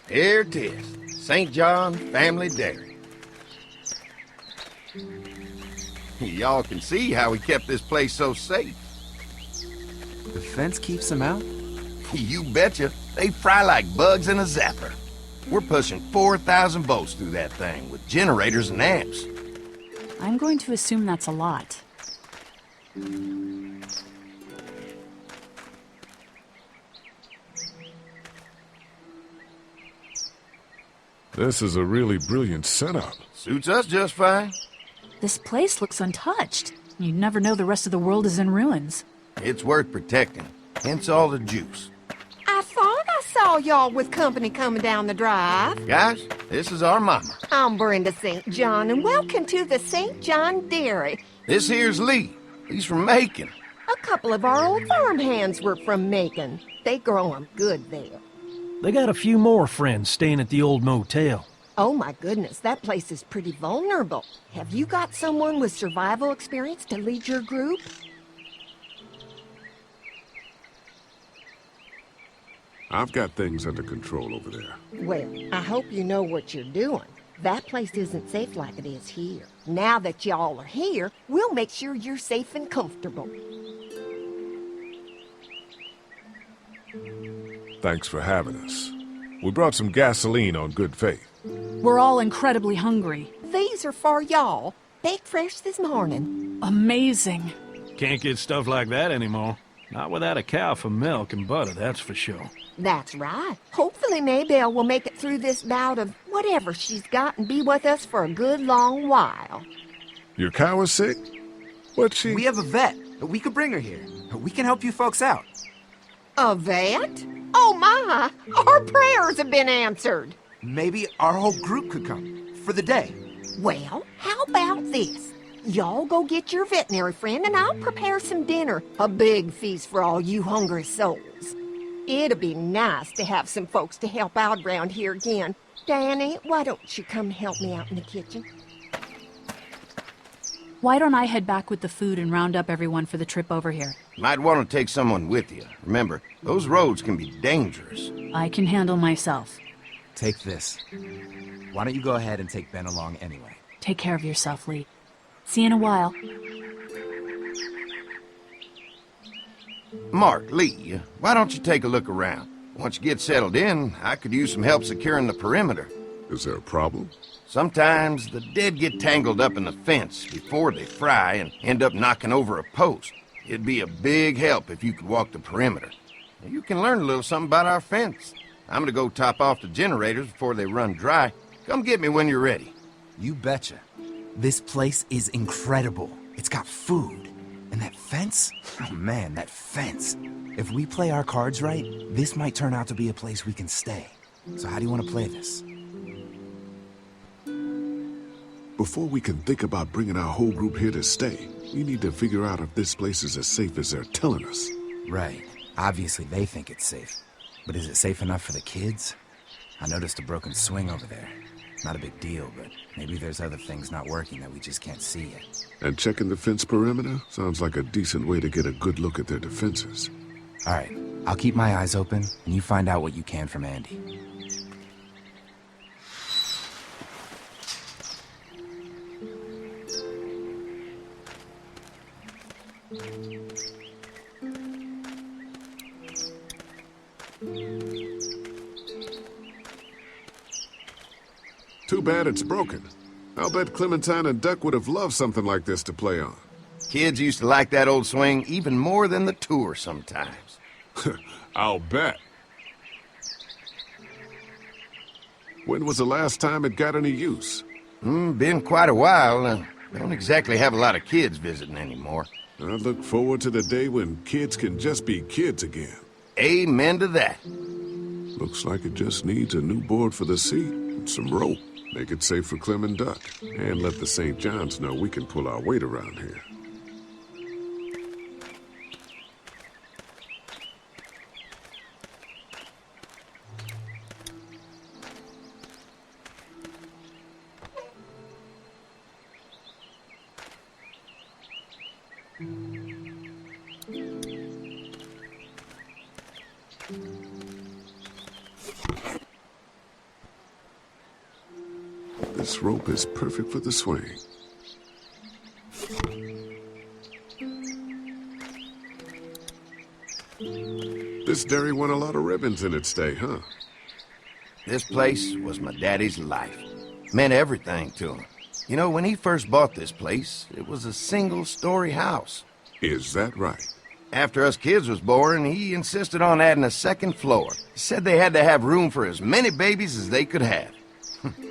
Here it is. St. John Family Dairy. Y'all can see how we kept this place so safe. The fence keeps them out? You betcha. They fry like bugs in a zapper. We're pushing 4,000 volts through that thing with generators and amps. I'm going to assume that's a lot. This is a really brilliant setup. Suits us just fine. This place looks untouched. You'd never know the rest of the world is in ruins. It's worth protecting, hence all the juice. I thought I saw y'all with company coming down the drive. Guys, this is our mama. I'm Brenda St. John, and welcome to the St. John Dairy. This here's Lee. He's from Macon. A couple of our old farm hands were from Macon. They grow 'em good there. They got a few more friends staying at the old motel. Oh my goodness, that place is pretty vulnerable. Have you got someone with survival experience to lead your group? I've got things under control over there. Well, I hope you know what you're doing. That place isn't safe like it is here. Now that y'all are here, we'll make sure you're safe and comfortable. Thanks for having us. We brought some gasoline on good faith. We're all incredibly hungry. These are for y'all. Baked fresh this morning. Amazing. Can't get stuff like that anymore. Not without a cow for milk and butter, that's for sure. That's right. Hopefully Maybelle will make it through this bout of whatever she's got and be with us for a good long while. Your cow is sick? What's she... We have a vet. We could bring her here. We can help you folks out. A vet? Oh my! Our prayers have been answered. Maybe our whole group could come. For the day. Well, how about this? Y'all go get your veterinary friend and I'll prepare some dinner. A big feast for all you hungry souls. It'd be nice to have some folks to help out around here again. Danny, why don't you come help me out in the kitchen? Why don't I head back with the food and round up everyone for the trip over here? Might want to take someone with you. Remember, those roads can be dangerous. I can handle myself. Take this. Why don't you go ahead and take Ben along anyway? Take care of yourself, Lee. See you in a while. Mark, Lee, why don't you take a look around? Once you get settled in, I could use some help securing the perimeter. Is there a problem? Sometimes the dead get tangled up in the fence before they fry and end up knocking over a post. It'd be a big help if you could walk the perimeter. You can learn a little something about our fence. I'm gonna go top off the generators before they run dry. Come get me when you're ready. You betcha. This place is incredible. It's got food. And that fence? Oh man, that fence. If we play our cards right, this might turn out to be a place we can stay. So how do you want to play this? Before we can think about bringing our whole group here to stay, we need to figure out if this place is as safe as they're telling us. Right. Obviously they think it's safe. But is it safe enough for the kids? I noticed a broken swing over there. Not a big deal, but maybe there's other things not working that we just can't see yet. And checking the fence perimeter sounds like a decent way to get a good look at their defenses. All right, I'll keep my eyes open, and you find out what you can from Andy. Too bad it's broken. I'll bet Clementine and Duck would have loved something like this to play on. Kids used to like that old swing even more than the tour sometimes. I'll bet. When was the last time it got any use? Been quite a while. Don't exactly have a lot of kids visiting anymore. I look forward to the day when kids can just be kids again. Amen to that. Looks like it just needs a new board for the seat and some rope. Make it safe for Clem and Duck. And let the St. Johns know we can pull our weight around here. This rope is perfect for the swing. This dairy won a lot of ribbons in its day, huh? This place was my daddy's life. Meant everything to him. You know, when he first bought this place, it was a single-story house. Is that right? After us kids was born, he insisted on adding a second floor. He said they had to have room for as many babies as they could have.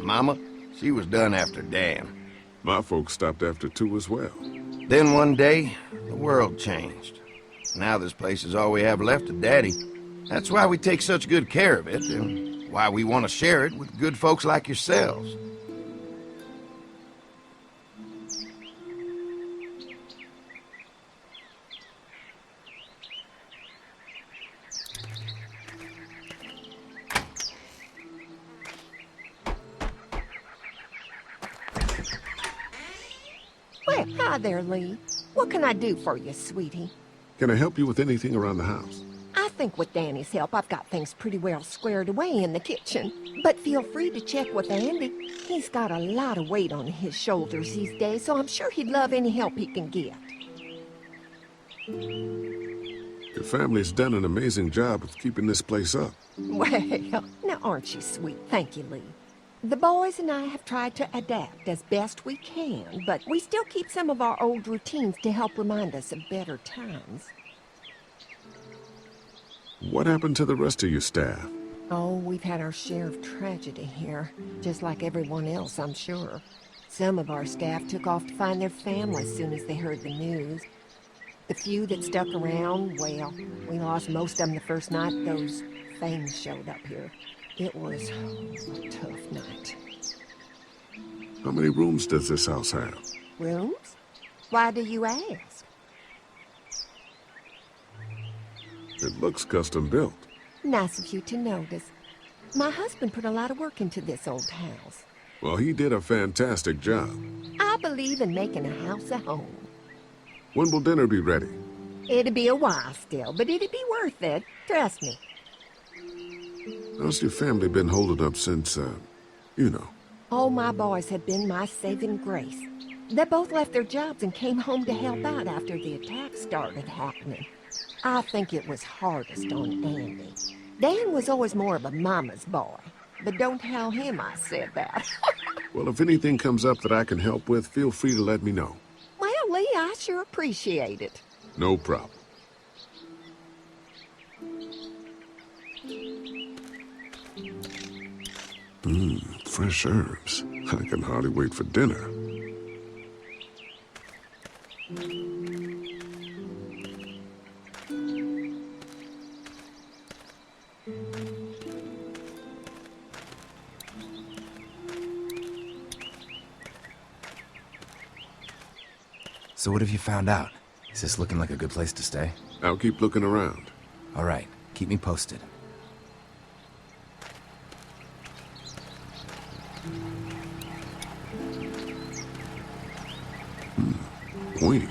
Mama, she was done after Dan. My folks stopped after 2 as well. Then one day, the world changed. Now this place is all we have left of Daddy. That's why we take such good care of it, and why we want to share it with good folks like yourselves. Well, hi there, Lee. What can I do for you, sweetie? Can I help you with anything around the house? I think with Danny's help, I've got things pretty well squared away in the kitchen. But feel free to check with Andy. He's got a lot of weight on his shoulders these days, so I'm sure he'd love any help he can get. Your family's done an amazing job of keeping this place up. Well, now aren't you sweet? Thank you, Lee. The boys and I have tried to adapt as best we can, but we still keep some of our old routines to help remind us of better times. What happened to the rest of your staff? Oh, we've had our share of tragedy here, just like everyone else, I'm sure. Some of our staff took off to find their families as soon as they heard the news. The few that stuck around, well, we lost most of them the first night those things showed up here. It was a tough night. How many rooms does this house have? Rooms? Why do you ask? It looks custom built. Nice of you to notice. My husband put a lot of work into this old house. Well, he did a fantastic job. I believe in making a house a home. When will dinner be ready? It'll be a while still, but it'll be worth it. Trust me. How's your family been holding up since, you know? All my boys have been my saving grace. They both left their jobs and came home to help out after the attacks started happening. I think it was hardest on Andy. Dan was always more of a mama's boy, but don't tell him I said that. Well, if anything comes up that I can help with, feel free to let me know. Well, Lee, I sure appreciate it. No problem. Fresh herbs. I can hardly wait for dinner. So what have you found out? Is this looking like a good place to stay? I'll keep looking around. All right, keep me posted. Pointy.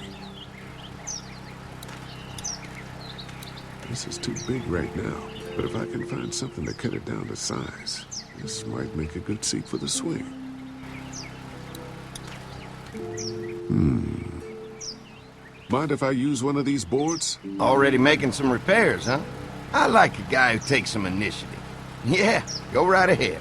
This is too big right now, but if I can find something to cut it down to size, this might make a good seat for the swing. Mind if I use one of these boards? Already making some repairs, huh? I like a guy who takes some initiative. Yeah, go right ahead.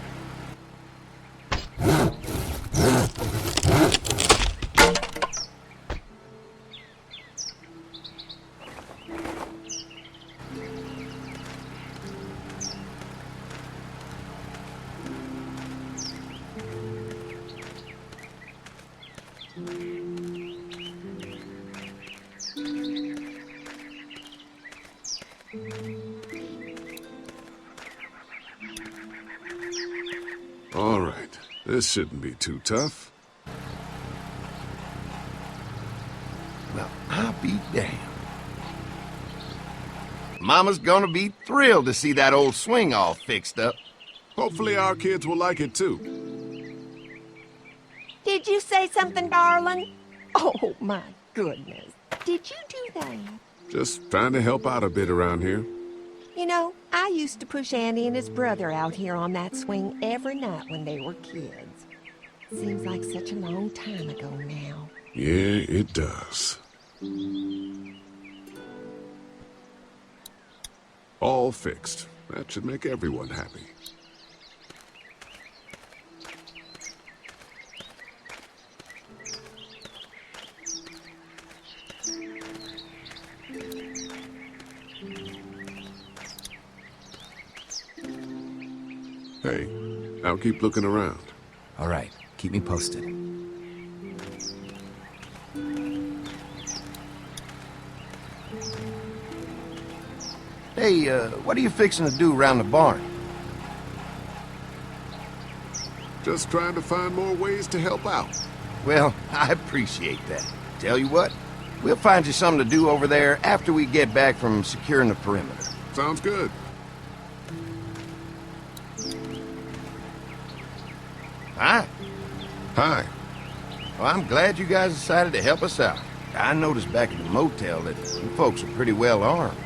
All right, this shouldn't be too tough. Well, I'll be damned. Mama's gonna be thrilled to see that old swing all fixed up. Hopefully our kids will like it too. Did you say something, darling? Oh, my goodness. Did you do that? Just trying to help out a bit around here. You know, I used to push Andy and his brother out here on that swing every night when they were kids. Seems like such a long time ago now. Yeah, it does. All fixed. That should make everyone happy. Hey, I'll keep looking around. All right, keep me posted. Hey, what are you fixing to do around the barn? Just trying to find more ways to help out. Well, I appreciate that. Tell you what, we'll find you something to do over there after we get back from securing the perimeter. Sounds good. Hi. Hi. Well, I'm glad you guys decided to help us out. I noticed back at the motel that you folks are pretty well armed.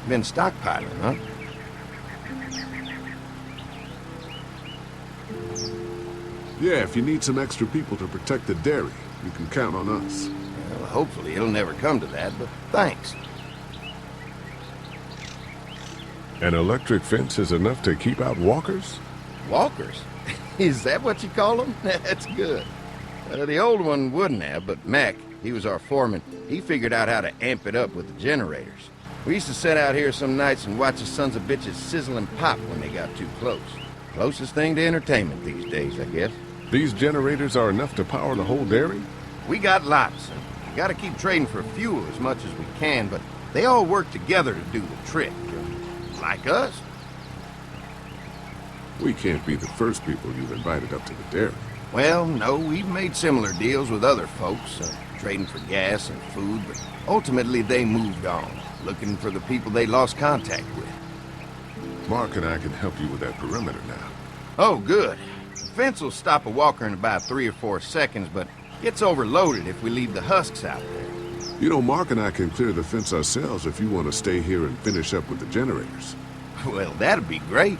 Been stockpiling, huh? Yeah, if you need some extra people to protect the dairy, you can count on us. Well, hopefully it'll never come to that, but thanks. An electric fence is enough to keep out walkers? Walkers? Is that what you call them? That's good. The old one wouldn't have, but Mac, he was our foreman, he figured out how to amp it up with the generators. We used to sit out here some nights and watch the sons of bitches sizzle and pop when they got too close. Closest thing to entertainment these days, I guess. These generators are enough to power the whole dairy? We got lots, and we gotta keep trading for fuel as much as we can, but they all work together to do the trick. Like us. We can't be the first people you've invited up to the dairy. Well, no, we've made similar deals with other folks, trading for gas and food, but ultimately they moved on, looking for the people they lost contact with. Mark and I can help you with that perimeter now. Oh, good. The fence will stop a walker in about 3 or 4 seconds, but gets overloaded if we leave the husks out there. You know, Mark and I can clear the fence ourselves if you want to stay here and finish up with the generators. Well, that'd be great.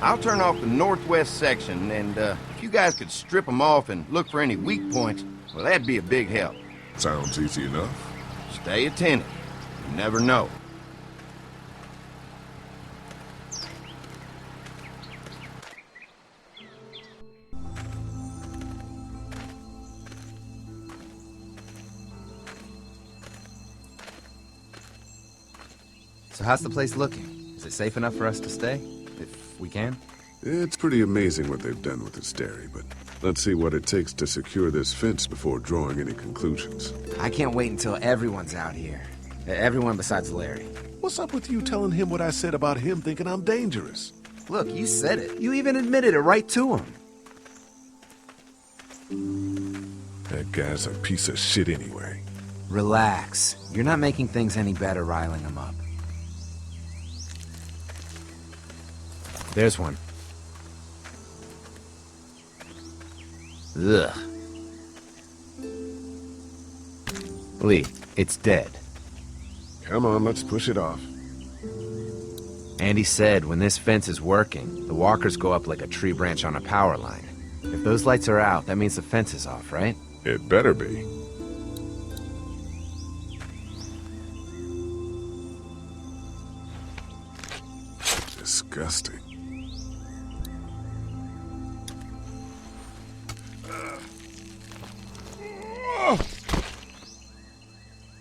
I'll turn off the northwest section, and if you guys could strip them off and look for any weak points, well, that'd be a big help. Sounds easy enough. Stay attentive. You never know. So how's the place looking? Is it safe enough for us to stay? If we can? It's pretty amazing what they've done with this dairy, but let's see what it takes to secure this fence before drawing any conclusions. I can't wait until everyone's out here. Everyone besides Larry. What's up with you telling him what I said about him thinking I'm dangerous? Look, you said it. You even admitted it right to him. That guy's a piece of shit anyway. Relax. You're not making things any better riling him up. There's one. Ugh. Lee, it's dead. Come on, let's push it off. Andy said when this fence is working, the walkers go up like a tree branch on a power line. If those lights are out, that means the fence is off, right? It better be. Disgusting.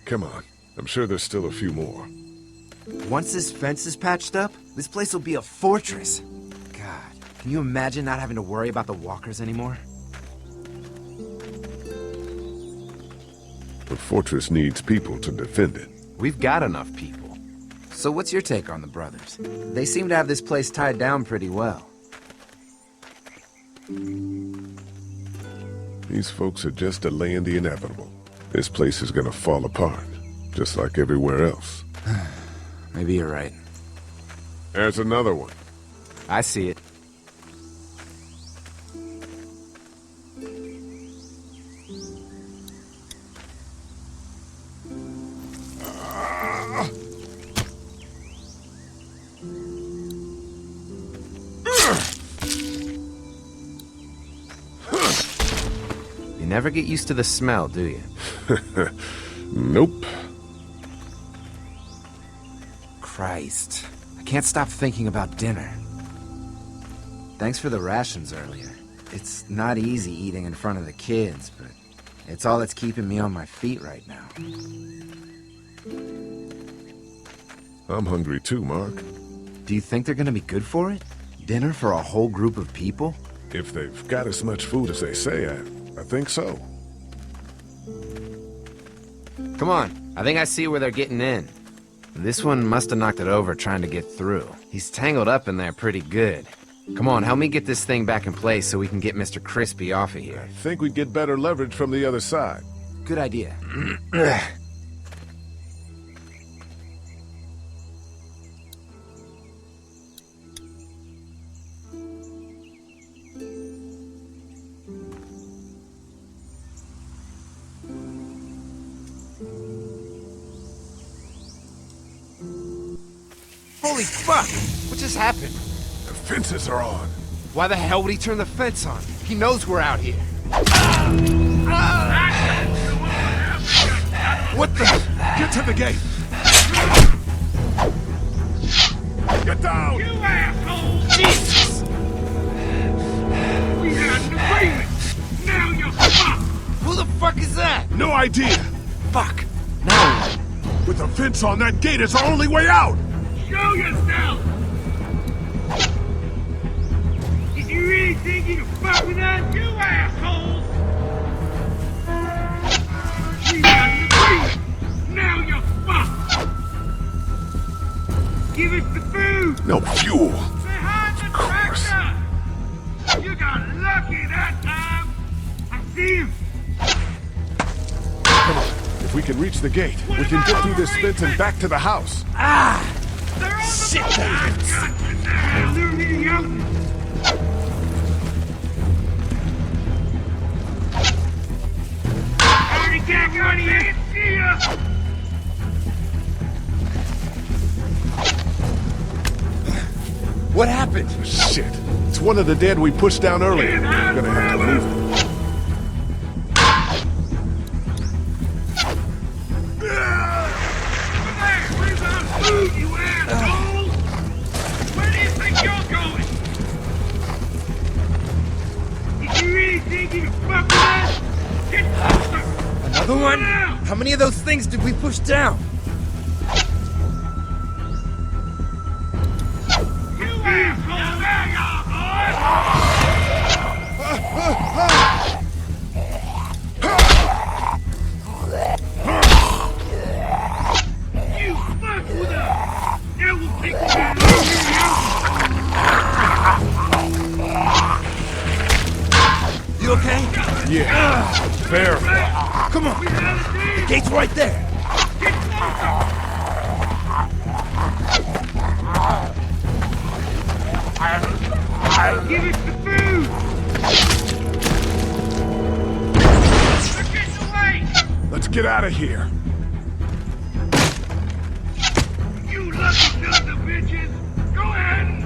Come on. I'm sure there's still a few more. Once this fence is patched up, this place will be a fortress. God, can you imagine not having to worry about the walkers anymore? The fortress needs people to defend it. We've got enough people. So what's your take on the brothers? They seem to have this place tied down pretty well. These folks are just delaying the inevitable. This place is gonna fall apart, just like everywhere else. Maybe you're right. There's another one. I see it. never get used to the smell, do you? Nope. Christ. I can't stop thinking about dinner. Thanks for the rations earlier. It's not easy eating in front of the kids, but it's all that's keeping me on my feet right now. I'm hungry too, Mark. Do you think they're gonna be good for it? Dinner for a whole group of people? If they've got as much food as they say, I think so. Come on, I think I see where they're getting in. This one must have knocked it over trying to get through. He's tangled up in there pretty good. Come on, help me get this thing back in place so we can get Mr. Crispy off of I here. think we'd get better leverage from the other side. Good idea. Holy fuck! What just happened? The fences are on. Why the hell would he turn the fence on? He knows we're out here. What the? Get to the gate! Get down! You asshole! Jesus! We had an agreement! Now you're fucked! Who the fuck is that? No idea! Fuck! Now what? With the fence on, that gate is our only way out! Show yourself! Did you really think you could fuck with us, you assholes? We had an agreement! Now you're fucked! Give us the food! No fuel! Say hi to the tractor! You got lucky that time! I see him! Come on. If we can reach the gate, we can get through this fence and back to the house. They're on the Shit, boat! I've got you now! They're really out! Already got money in! See ya! What happened? Shit. It's one of the dead we pushed down earlier. We're gonna have to move it. Where's our food, you asshole? Where do you think you're going? Did you really think you could fuck with us? Get closer! Another one? How many of those things did we push down? You asshole! There you are, You fuck with us! Now we'll take you down over You okay? Yeah. Fair. Come on! We had a The deal! gate's right there! Get closer! Give us the food! They're getting away! Let's get out of here. You lucky sons of bitches! Go ahead and